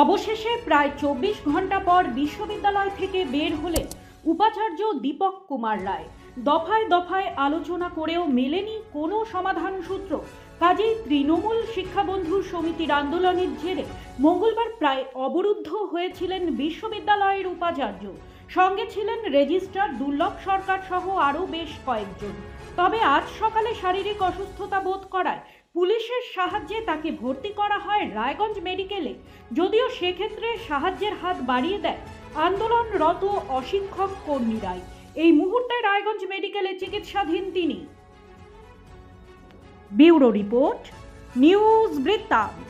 অবশেষে প্রায় ২৪ ঘন্টা পর বিশ্ববিদ্যালয় থেকে বের হলেন উপাচার্য দীপক কুমার রায়। দফায় দফায় আলোচনা করেও মেলেনি কোনো সমাধান সূত্র। কাজেই তৃণমূল শিক্ষাবন্ধু সমিতির আন্দোলনের জেরে মঙ্গলবার প্রায় অবরুদ্ধ হয়েছিলেন বিশ্ববিদ্যালয়ের উপাচার্য। সঙ্গে ছিলেন রেজিস্ট্রার দুর্লভ সরকার সহ আরও বেশ কয়েকজন। তবে আজ সকালে শারীরিক অসুস্থতা বোধ করায় পুলিশের সাহায্যে তাকে ভর্তি করা হয় রায়গঞ্জ মেডিকেলে। যদিও সেক্ষেত্রে সাহায্যের হাত বাড়িয়ে দেয় আন্দোলনরত অশিক্ষক কর্মীরাই। এই মুহূর্তে রায়গঞ্জ মেডিকেলে চিকিৎসাধীন তিনি। ব্যুরো রিপোর্ট, নিউজ বৃত্তান্ত।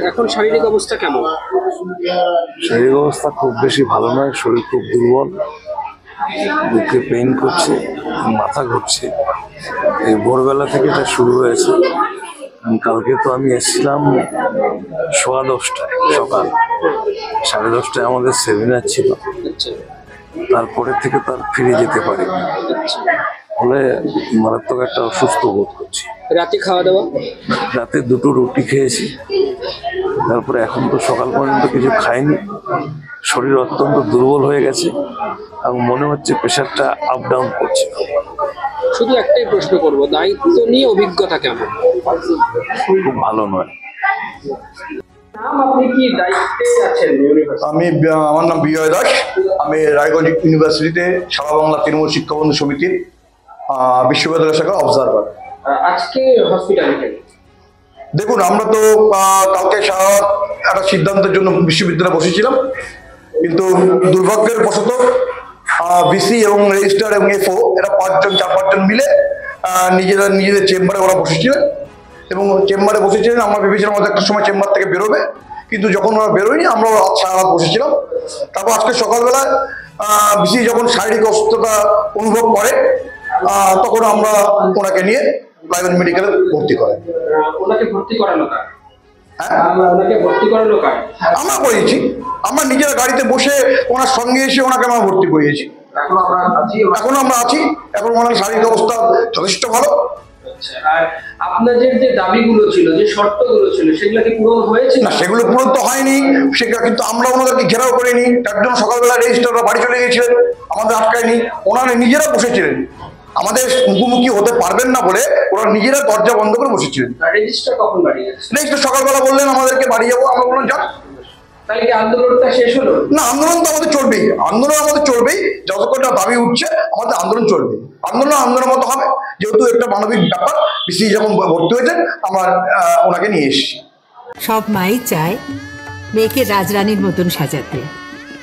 এখন শারীরিক অবস্থা কেমন? শারীরিক অবস্থা খুব বেশি ভালো নয়, শরীর খুব দুর্বল, বুকে পেইন করছে, মাথা ঘুরছে। এই ভোরবেলা থেকে এটা শুরু হয়েছে। কালকে তো আমি এসেছিলাম 10:15 সকাল, 10:30টায় আমাদের সেমিনার ছিল, তারপরে থেকে তার ফিরে যেতে পারি, ফলে মারাত্মক একটা অসুস্থ বোধ করছি। রাতে খাওয়া দাওয়া? রাতে 2টো রুটি খেয়েছি, তারপরে এখন তো সকাল পর্যন্ত কিছু খাইনি। শরীর অত্যন্ত দুর্বল হয়ে গেছে এবং মনে হচ্ছে প্রেশারটা আপ ডাউন করছে। শুধু একটাই প্রশ্ন করব, দায়িত্ব নিয়ে অভিজ্ঞতা কেমন? খুব ভালো নয়। আপনি কি দায়িত্বে আছেন? আমার নাম বিজয় দাস। আমি রায়গঞ্জ ইউনিভার্সিটিতে সারা বাংলা তৃণমূল শিক্ষাবন্ধু সমিতির বিশ্ববিদ্যালয় শাখা অবজারভার। আজকে হসপিটালে কেন? দেখুন, আমরা তো কালকে সারা একটা সিদ্ধান্তের জন্য বিশ্ববিদ্যালয়ে বসেছিলাম, কিন্তু দুর্ভাগ্যের বশত ভিসি এবং রেজিস্ট্রার এবং এফও এরা 4-5 জন মিলে নিজেদের চেম্বারে ওরা বসেছিলেন এবং চেম্বারে বসেছিলেন। আমরা ভেবেছিলাম আমাদের একটা সময় চেম্বার থেকে বেরোবে, কিন্তু যখন ওরা বেরোয়নি আমরা সারা রাত বসেছিলাম। তারপর আজকে সকালবেলায় ভিসি যখন শারীরিক অসুস্থতা অনুভব করে তখন আমরা ওনাকে নিয়ে রায়গঞ্জ মেডিকেলে ভর্তি করেন। ওনাকে ভর্তি করানো কার? হ্যাঁ, ওনাকে ভর্তি করানো কার? আমরা করিয়েছি। আমরা নিজের গাড়িতে বসে ওনার সঙ্গে এসে ওনাকে আমরা ভর্তি করিয়েছি। এখন আমরা আছি। এখন ওনার শারীরিক অবস্থা যথেষ্ট ভালো। আর আপনাদের যে দাবিগুলো ছিল, যে শর্তগুলো ছিল, সেগুলো কি পূরণ হয়েছে? না, সেগুলো পূরণ তো হয়নি। সেটা কিন্তু আমরা ওনাদেরকে ঘেরাও করিনি। তার জন্য সকালবেলা রেজিস্ট্রাররা বাড়ি চলে গিয়েছিলেন, আমাদের আটকায়নি। ওনারা নিজেরা বসেছিলেন, আমাদের মুখোমুখি হতে পারবেন না বলে ওরা নিজেরা দরজা বন্ধ করে বসেছিলেন। রেজিস্ট্রার কখন বাড়ি গেছে? রেজিস্ট্রার সকালবেলা বললেন আমাদেরকে বাড়ি যাবো। আমরা বললাম যান। তাহলে কি আন্দোলনটা শেষ হলো? না, আন্দোলন তো আমাদের চলবেই। আন্দোলন আমাদের চলবেই, যতক্ষণ দাবি উঠছে আমাদের আন্দোলন চলবে। আন্দোলনের মতো হবে, যেহেতু একটা মানবিক ব্যাপার। বিসি যখন ভর্তি হয়েছেন আমরা ওনাকে নিয়ে এসেছি। সব মাই চায় মেয়েকে রাজরানীর মতন সাজাতে,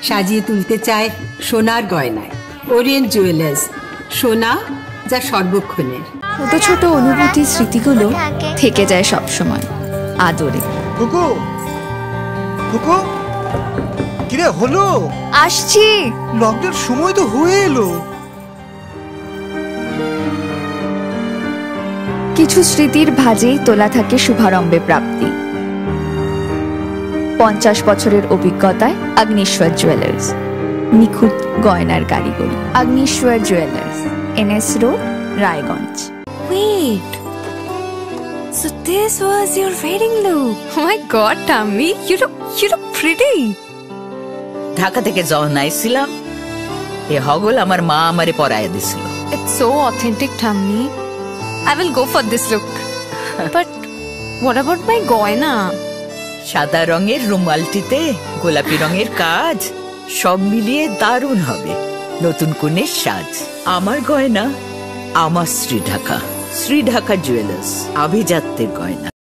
সাজিয়ে তুলতে চায় সোনার গয়নায়। ওরিয়েন্ট জুয়েলার্স, সোনা যা সর্বক্ষণের। ছোট ছোট অনুভূতি, স্মৃতিগুলো থেকে যায় সব সময় আদরে। কুকু কুকু, কিরে হলো? আসছি। লকডাউন সময় তো হয়ে এলো। কিছু স্মৃতির ভাজেই তোলা থাকে শুভারম্ভে প্রাপ্তি। 50 বছরের অভিজ্ঞতায় আগ্নেশ্বর জুয়েলার্স, নিখুঁত গয়নার কারিগরি। Agneshwar jewellers, NS road, Raiganj. Wait, so this was your wedding look? Oh my God, Tammy, you look pretty. Dhaka থেকে যখন আইছিলাম এ হগল আমার মা আমারে পরায় দিছিল। It's so authentic, Tammy. I will go for this look. But what about my goina? সাদা রঙের রুমালটিতে গোলাপি রঙের কাজ, সব মিলিয়ে দারুণ হবে নতুন কনের সাজ। আমার গয়না আমার শ্রী ঢাকা জুয়েলার্স, আভিজাত্যের গয়না।